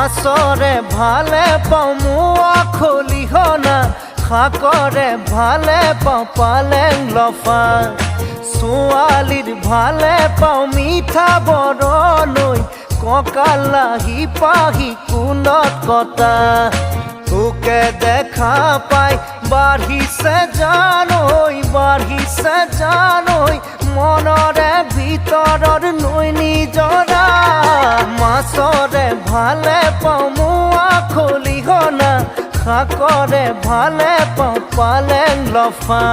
মাছৰে ভালে পাওঁ মোৱা খলিহনা শাকৰে ভালে পাওঁ পালেং লফা ছোৱালীৰ ভালে পাওঁ মিঠা বৰণৈ কঁকালাহি পাহি কোনত কটা তোকে দেখা পাই বাঢ়িছে জানৈ মনৰে ভিতৰৰ নৈ নিজৰা মাছৰে ভালে পাওঁ মোৱা খলিহনা শাকৰে ভালে পাওঁ পালেং লফা